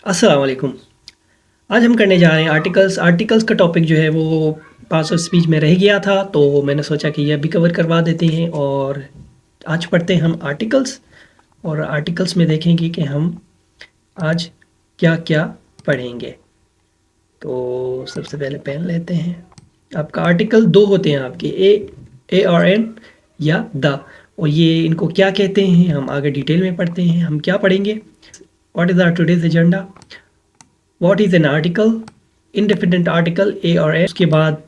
अस्सलाम वालेकुम। आज हम करने जा रहे हैं आर्टिकल्स का टॉपिक जो है वो पास ऑफ स्पीच में रह गया था, तो मैंने सोचा कि यह भी कवर करवा देते हैं। और आज पढ़ते हैं हम आर्टिकल्स, और आर्टिकल्स में देखेंगे कि हम आज क्या-क्या पढ़ेंगे। तो सबसे पहले पेन लेते हैं। आपका आर्टिकल 2 होते हैं आपके, ए और एन या द, और ये इनको क्या कहते हैं हम आगे डिटेल में पढ़ते हैं। हम क्या पढ़ेंगे? What is our today's agenda? What is an article? Indefinite article A और एन, उसके बाद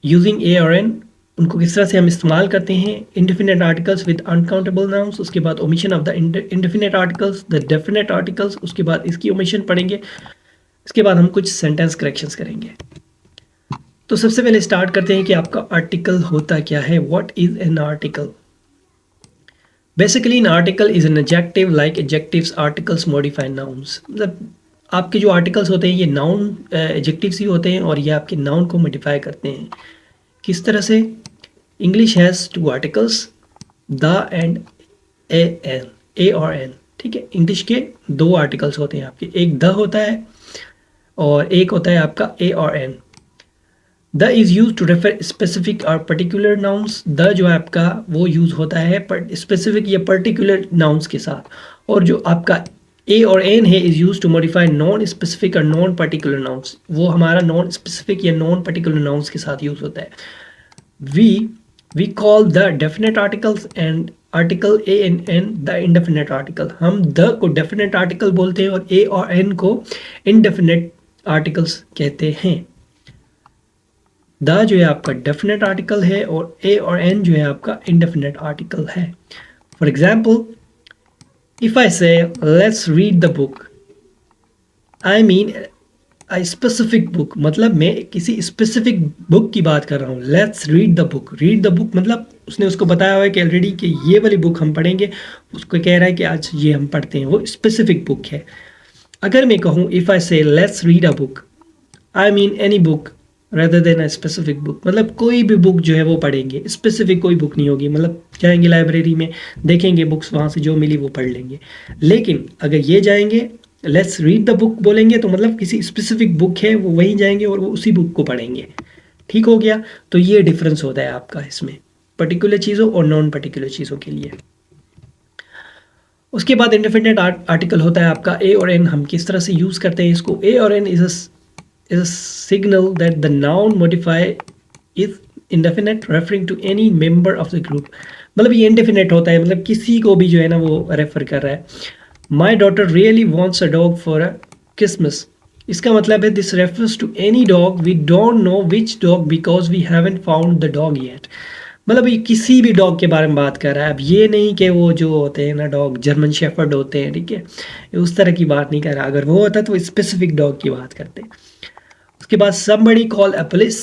यूजिंग ए और एन, उनको किस तरह से हम इस्तेमाल करते हैं। Indefinite articles with uncountable nouns, उसके बाद omission of the indefinite articles, the definite articles, उसके बाद इसकी ओमिशन पढ़ेंगे। इसके बाद हम कुछ सेंटेंस करेक्शंस करेंगे। तो सबसे पहले स्टार्ट करते हैं कि आपका आर्टिकल होता क्या है। What is an article? Basically an article is an adjective like adjectives articles modify nouns. मतलब आपके जो आर्टिकल्स होते हैं ये नाउन एडजेक्टिव्स ही होते हैं, और ये आपके नाउन को मॉडिफाई करते हैं। किस तरह से? English has 2 articles, the and A an, A और एन। ठीक है, इंग्लिश के 2 आर्टिकल्स होते हैं आपके, एक द होता है और एक होता है आपका ए और an. The is use to refer specific और पर्टिकुलर नाउन्स। द जो है आपका वो यूज़ होता है स्पेसिफिक या पर्टिकुलर नाउन्स के साथ, और जो आपका ए और एन है is use to modify non specific और नॉन पर्टिकुलर नाउन्स। वो हमारा नॉन स्पेसिफिक या नॉन पर्टिकुलर नाउन्स के साथ यूज़ होता है। We call the definite articles and article a and an the indefinite article. हम द को डेफिनेट आर्टिकल बोलते हैं और ए और एन को इनडेफिनेट आर्टिकल्स कहते हैं। द जो है आपका डेफिनेट आर्टिकल है और ए और एन जो है आपका इंडेफिनेट आर्टिकल है। फॉर एग्जाम्पल, इफ आई से let's read the book, I mean a specific book. मतलब मैं किसी स्पेसिफिक बुक की बात कर रहा हूँ। Let's read the book, read the book मतलब उसने उसको बताया हुआ है कि ऑलरेडी कि ये वाली बुक हम पढ़ेंगे, उसको कह रहा है कि आज ये हम पढ़ते हैं, वो स्पेसिफिक बुक है। अगर मैं कहूँ इफ आई से let's read a book, I mean any book rather than a specific book. मतलब कोई भी बुक जो है वो पढ़ेंगे, स्पेसिफिक कोई बुक नहीं होगी। मतलब जाएंगे लाइब्रेरी में, देखेंगे बुक्स, वहाँ से जो मिली वो पढ़ लेंगे। लेकिन अगर ये जाएंगे लेट्स रीड द बुक बोलेंगे, तो मतलब किसी स्पेसिफिक बुक है वो वहीं जाएंगे और वो उसी बुक को पढ़ेंगे। ठीक हो गया? तो ये डिफरेंस होता है आपका इसमें, पर्टिकुलर चीज़ों और नॉन पर्टिकुलर चीज़ों के लिए। उसके बाद इंडेफिनिट आर्टिकल होता है आपका ए और एन। हम किस तरह से यूज़ करते हैं इसको? ए और N is a signal that the noun modifier is indefinite referring to any member of the group। मतलब ये indefinite होता है, मतलब किसी को भी जो है ना वो रेफर कर रहा है। My daughter really wants a dog for a Christmas। इसका मतलब है this refers to any dog, we don't know which dog because we haven't found the dog yet। मतलब ये किसी भी डॉग के बारे में बात कर रहा है। अब ये नहीं कि वो जो होते हैं ना डॉग, जर्मन शेफर्ड होते हैं, ठीक है, उस तरह की बात नहीं कर रहा। अगर वो होता तो स्पेसिफिक डॉग की बात करते हैं। उसके बाद somebody call a police,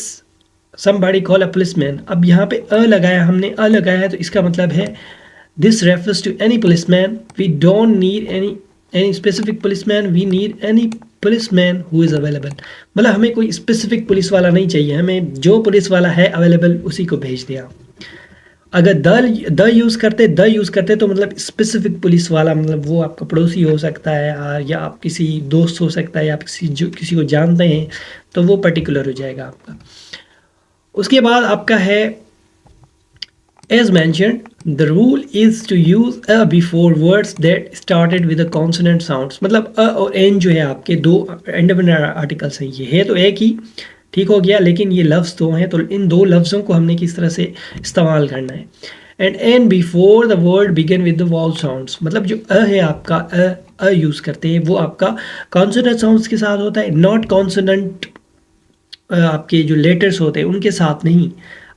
somebody call a policeman। अब यहाँ पे अ लगाया हमने, अ लगाया है तो इसका मतलब है this refers to any policeman, we don't need any specific policeman, we need any policeman who is available। मतलब हमें कोई स्पेसिफिक पुलिस वाला नहीं चाहिए, हमें जो पुलिस वाला है अवेलेबल उसी को भेज दिया। अगर द यूज़ करते तो मतलब स्पेसिफिक पुलिस वाला, मतलब वो आपका पड़ोसी हो सकता है, या आप किसी दोस्त हो सकता है, या आप किसी को जानते हैं, तो वो पर्टिकुलर हो जाएगा आपका। उसके बाद आपका है as mentioned the rule is to use a before words that started with a consonant sounds. मतलब अ और एन जो है आपके 2 इंडिपेंडेंट आर्टिकल्स हैं। ये है तो एक ही, ठीक हो गया, लेकिन ये लफ्ज़ 2 हैं, तो इन 2 लफ्ज़ों को हमने किस तरह से इस्तेमाल करना है। And an before the word begin with the vowel sounds. मतलब जो अ है आपका, अ यूज़ करते हैं, वो आपका कॉन्सोनेंट साउंड्स के साथ होता है, नॉट कॉन्सोनेंट आपके जो लेटर्स होते हैं उनके साथ नहीं,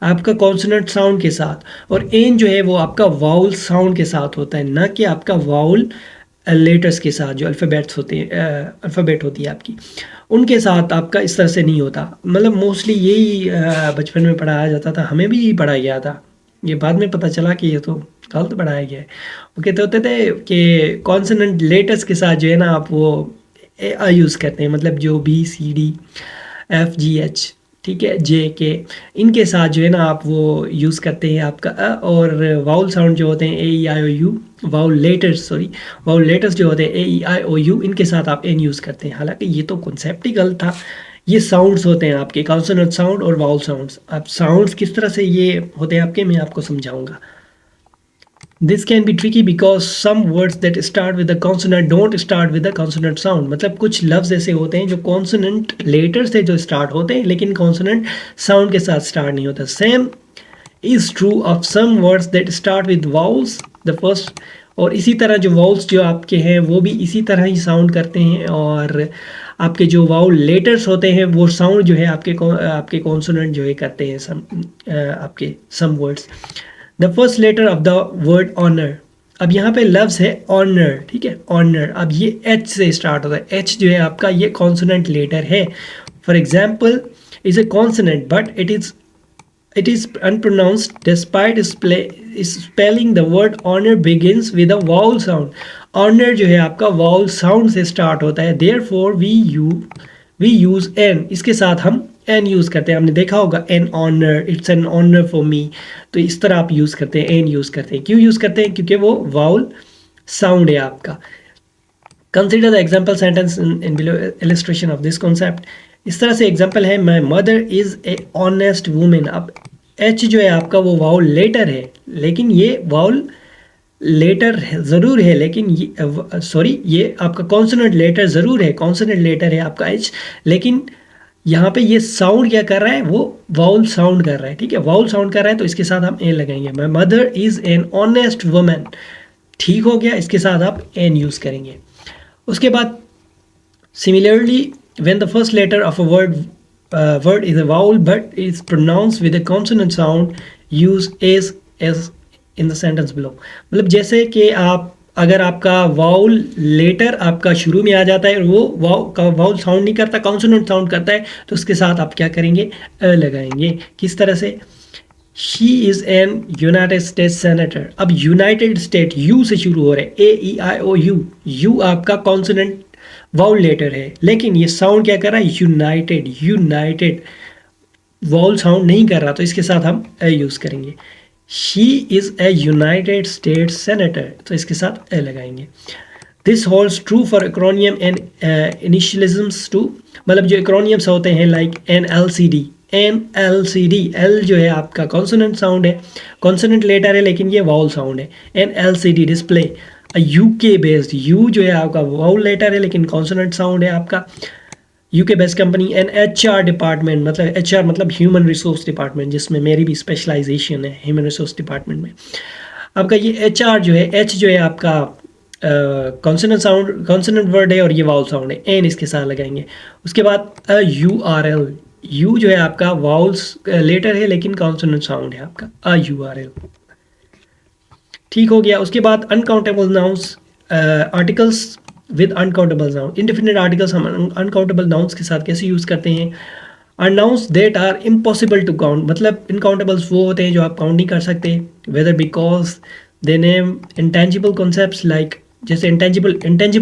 आपका कॉन्सोनेंट साउंड के साथ। और एन जो है वो आपका वाउल साउंड के साथ होता है, ना कि आपका वाउल लेटर्स के साथ। जो अल्फ़ाबेट्स होते हैं, अल्फ़ाबेट होती है आपकी, उनके साथ आपका इस तरह से नहीं होता। मतलब मोस्टली यही बचपन में पढ़ाया जाता था, हमें भी यही पढ़ाया गया था। ये बाद में पता चला कि ये तो गलत पढ़ाया गया है। वो कहते होते थे कि कॉन्सोनेंट लेटर्स के साथ जो है ना आप वो यूज़ करते हैं, मतलब जो B C D F G H, ठीक है, जे के, इनके साथ जो है ना आप वो यूज़ करते हैं आपका और वाउल साउंड जो होते हैं ए ई आई ओ यू, वाउल लेटर्स जो होते हैं ए ई आई ओ यू, इनके साथ आप एन यूज़ करते हैं। हालांकि ये तो कॉन्सेप्ट ही गलत था। ये साउंड्स होते हैं आपके कॉन्सोनेंट साउंड और वाउल साउंड्स। अब साउंड्स किस तरह से ये होते हैं आपके, मैं आपको समझाऊंगा। This can be tricky because some words that start with the consonant don't start with the consonant sound। मतलब कुछ लफ्ज़ ऐसे होते हैं जो कॉन्सोनेंट लेटर से जो स्टार्ट होते हैं लेकिन कॉन्सोनेंट साउंड के साथ स्टार्ट नहीं होता। Same is true of some words that start with vowels the first. और इसी तरह जो वाउल्स जो आपके हैं वो भी इसी तरह ही साउंड करते हैं, और आपके जो वाउल लेटर्स होते हैं वो साउंड जो है आपके कॉन्सोनेंट जो है करते हैं आपके some words. The first letter of the word honour. अब यहाँ पे लफ्ज़ है ऑनर, ठीक है, ऑनर। अब ये एच से स्टार्ट होता है। एच जो है आपका ये कॉन्सोनेंट लेटर है। For example is a consonant but it is unpronounced despite spelling the word honor begins with a vowel sound। honor जो है आपका vowel sound से start होता है, therefore we use n, इसके साथ हम n यूज़ करते हैं। आपने देखा होगा n honor, it's an honor for me। तो इस तरह आप यूज़ करते हैं, n यूज़ करते हैं। क्यों यूज़ करते हैं? क्योंकि वो vowel sound है आपका। Consider the example sentence in below illustration of this concept। इस तरह से एग्जाम्पल है, my mother is a honest women. अब एच जो है आपका वो वाउल लेटर है, लेकिन ये वाउल लेटर ज़रूर है, लेकिन ये आपका कॉन्सोनेंट लेटर ज़रूर है, कॉन्सोनेंट लेटर है आपका एच, लेकिन यहाँ पे ये साउंड क्या कर रहा है, वो वाउल साउंड कर रहा है। ठीक है, वाउल साउंड कर रहा है तो इसके साथ हम एन लगाएंगे। My mother is an honest woman, ठीक हो गया, इसके साथ आप एन यूज़ करेंगे। उसके बाद similarly when the first letter of a word is a vowel but is pronounced with a consonant sound, use as in the sentence below। मतलब जैसे कि आप अगर आपका वाउल लेटर आपका शुरू में आ जाता है और वो वाउल साउंड नहीं करता, कॉन्सोनेंट साउंड करता है, तो उसके साथ आप क्या करेंगे, अ लगाएंगे। किस तरह से, she is an United States senator. अब यूनाइटेड स्टेट यू से शुरू हो रहा है, ए ई आई ओ यू, यू आपका कॉन्सोनेंट वाउल लेटर है, लेकिन ये साउंड क्या कर रहा है, यूनाइटेड वाउल साउंड नहीं कर रहा, तो इसके साथ हम ए यूज़ करेंगे। She is a United States senator, तो इसके साथ ए लगाएंगे। This holds true for acronym and initialisms too. मतलब जो एक्रोनियम्स होते हैं लाइक NLCD, एल जो है आपका कॉन्सोनेंट साउंड है, कॉन्सोनेंट लेटर है, लेकिन ये वाउल साउंड है। NLCD display, UK based, you जो है आपका वाउल लेटर है लेकिन कॉन्सोनेंट साउंड है आपका, UK based company. And HR department, मतलब HR मतलब ह्यूमन रिसोर्स डिपार्टमेंट, जिसमें मेरी भी स्पेशलाइजेशन है ह्यूमन रिसोर्स डिपार्टमेंट में। आपका ये HR जो है, एच जो है आपका कॉन्सोनेंट साउंड, कॉन्सोनेंट वर्ड है और ये वाउल साउंड है, एन इसके साथ लगाएंगे। उसके बाद URL, यू जो है आपका वाउल्स लेटर है लेकिन कॉन्सोनेंट साउंड है आपका, URL, ठीक हो गया। उसके बाद uncountable nouns, articles with uncountable noun. Indefinite articles हम अनकाउंटेबल नाउन्स के साथ कैसे यूज़ करते हैं, are nouns that are impossible to count. मतलब इनकाउंटेबल्स वो होते हैं जो आप काउंट नहीं कर सकते, whether because they name intangible concepts like, जैसे इंटेंजिबल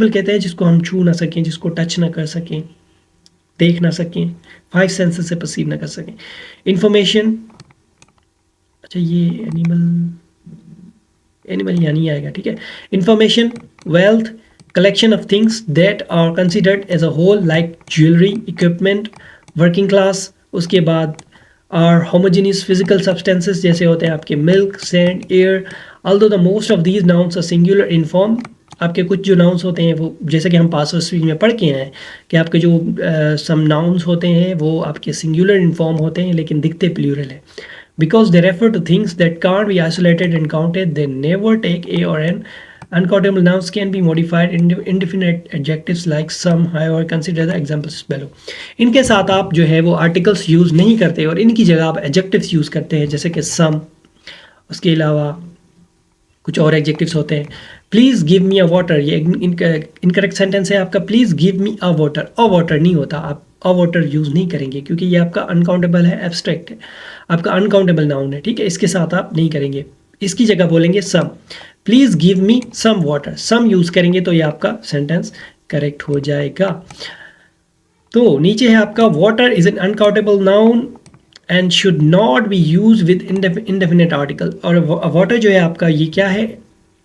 कहते हैं जिसको हम छू ना सकें, जिसको टच ना कर सकें, देख ना सकें, 5 सेंसेस से परसीव ना कर सकें। इंफॉर्मेशन, अच्छा ये एनिमल यहाँ नहीं आएगा, ठीक है। Information, wealth, collection of things that are considered as a whole like jewellery, equipment, working class. उसके बाद आर होमोजेनियस फिजिकल सब्सटेंसेस, जैसे होते हैं आपके milk, sand, air. Although the most of these nouns are singular in form. आपके कुछ जो nouns होते हैं वो, जैसे कि हम पास्ट स्पीच में पढ़ के हैं कि आपके जो सम नाउन्स होते हैं वो आपके सिंगुलर इन फॉर्म होते हैं लेकिन दिखते प्लूरल है। Because they refer to things that can't be isolated and counted, they never take a or an। Uncountable nouns can be modified into indefinite adjectives like some, however, consider the examples below। इनके साथ आप जो है वो articles use नहीं करते और इनकी जगह आप एडजेक्टिव्स यूज़ करते हैं, जैसे कि some। उसके अलावा कुछ और एडजेक्टिव्स होते हैं। Please give me a water, ये इनकरेक्ट सेंटेंस है आपका। Please give me a water, a water नहीं होता, आप अ वाटर यूज़ नहीं करेंगे क्योंकि ये आपका अनकाउंटेबल है, एब्स्ट्रैक्ट है, आपका अनकाउंटेबल नाउन है, ठीक है, इसके साथ आप नहीं करेंगे। इसकी जगह बोलेंगे some. Please give me some water, some use करेंगे तो ये आपका सेंटेंस करेक्ट हो जाएगा। तो नीचे है आपका water is an uncountable noun and should not be use with indefinite article. और वाटर जो है आपका ये क्या है,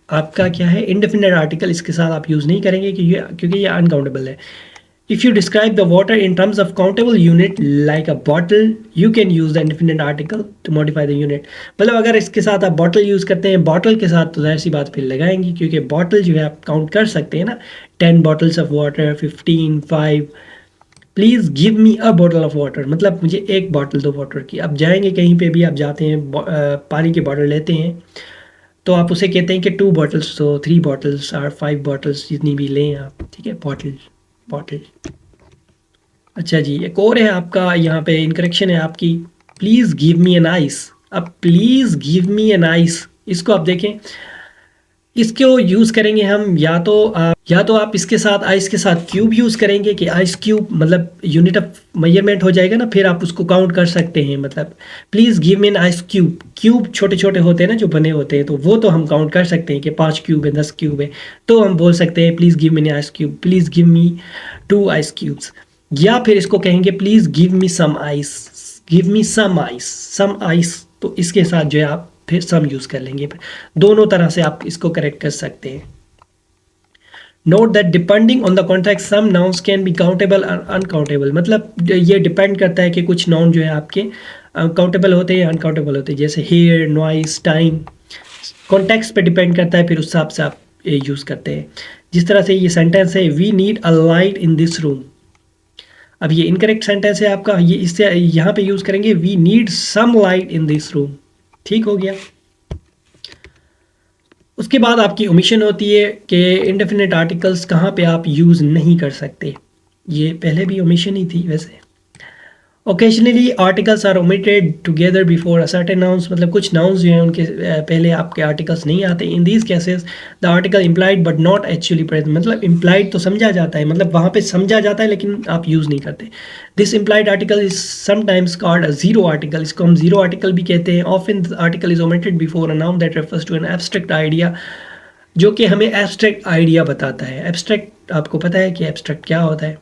आपका क्या है, इंडेफिनेट आर्टिकल, इसके साथ आप यूज़ नहीं करेंगे क्योंकि ये अनकाउंटेबल है। If you describe the water in terms of countable unit like a bottle you can use the indefinite article to modify the unit. मतलब अगर इसके साथ आप बॉटल यूज़ करते हैं, बॉटल के साथ तो जाहिर सी बात फिर लगाएंगे, क्योंकि बॉटल जो है आप काउंट कर सकते हैं ना, 10 bottles of water, 15, 5। Please give me a bottle of water, मतलब मुझे एक बॉटल दो वाटर की। आप जाएंगे कहीं पे भी, आप जाते हैं पानी की बॉटल लेते हैं तो आप उसे कहते हैं कि 2 बॉटल्स, तो 3 बॉटल्स और 5 बॉटल्स जितनी भी लें आप, ठीक है, बॉटल बॉटल। अच्छा जी, एक और है आपका यहाँ पे इनकरेक्शन है आपकी, please give me an ice. अब please give me an ice, इसको आप देखें, इसको यूज़ करेंगे हम या तो आप इसके साथ आइस के साथ क्यूब यूज़ करेंगे कि आइस क्यूब मतलब यूनिट ऑफ मेजरमेंट हो जाएगा ना, फिर आप उसको काउंट कर सकते हैं। मतलब please give me an ice cube, cube छोटे छोटे होते हैं ना जो बने होते हैं, तो वो तो हम काउंट कर सकते हैं कि 5 क्यूब है, 10 क्यूब है, तो हम बोल सकते हैं please give me an ice cube, please give me 2 ice cubes. या फिर इसको कहेंगे please give me some ice, give me some ice, some ice, तो इसके साथ जो है आप फिर सम यूज़ कर लेंगे। दोनों तरह से आप इसको करेक्ट कर सकते हैं। Note that depending on the context some nouns can be countable और अनकाउंटेबल। मतलब ये डिपेंड करता है कि कुछ नाउन जो है आपके काउंटेबल होते हैं, अनकाउंटेबल होते हैं, जैसे हेयर, नॉइस, टाइम, कॉन्टेक्स्ट पे डिपेंड करता है, फिर उस हिसाब से आप यूज़ करते हैं। जिस तरह से ये सेंटेंस है, we need a light in this room. अब ये इनकरेक्ट सेंटेंस है आपका, ये इससे यहाँ पे यूज़ करेंगे we need some light in this room. ठीक हो गया। उसके बाद आपकी ओमिशन होती है कि इंडेफिनिट आर्टिकल्स कहाँ पे आप यूज़ नहीं कर सकते। ये पहले भी ओमिशन ही थी वैसे। Occasionally articles are omitted together before a certain nouns, मतलब कुछ नाउन्स जो हैं उनके पहले आपके आर्टिकल्स नहीं आते। In these cases the article implied but not actually present, मतलब इम्प्लाइड तो समझा जाता है, मतलब वहाँ पे समझा जाता है लेकिन आप यूज़ नहीं करते। This implied article is sometimes called a zero article, इसको हम जीरो आर्टिकल भी कहते हैं। Often the article is omitted before a noun that refers to an abstract idea, जो कि हमें एब्स्ट्रैक्ट आइडिया बताता है। एब्स्ट्रैक्ट आपको पता है कि एब्स्ट्रैक्ट क्या होता है।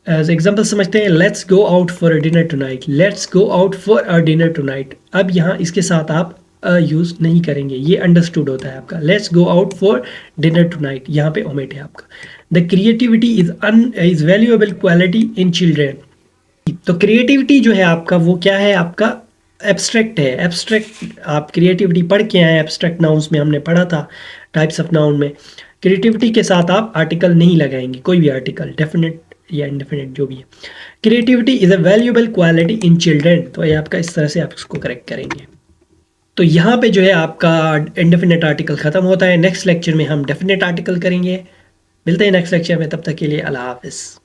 एज एग्जाम्पल समझते हैं, let's go out for a dinner tonight, let's go out for a dinner tonight. अब यहाँ इसके साथ आप यूज़ नहीं करेंगे, ये अंडरस्टूड होता है आपका। Let's go out for dinner tonight, यहाँ पे ओमिट है आपका। The creativity is valuable quality in children. तो क्रिएटिविटी जो है आपका वो क्या है, आपका एब्स्ट्रैक्ट है। एब्स्ट्रैक्ट आप क्रिएटिविटी पढ़ के आए, एब्स्ट्रैक्ट नाउन्स में हमने पढ़ा था, टाइप्स ऑफ नाउन में। क्रिएटिविटी के साथ आप आर्टिकल नहीं लगाएंगे, कोई भी आर्टिकल, डेफिनेट या इंडेफिनेट जो भी है। Creativity is a valuable quality in children, तो ये आपका इस तरह से आप इसको करेक्ट करेंगे। तो यहाँ पे जो है आपका इंडेफिनेट आर्टिकल ख़त्म होता है। नेक्स्ट लेक्चर में हम डेफिनेट आर्टिकल करेंगे। मिलते हैं नेक्स्ट लेक्चर में, तब तक के लिए अल्लाह हाफिज़।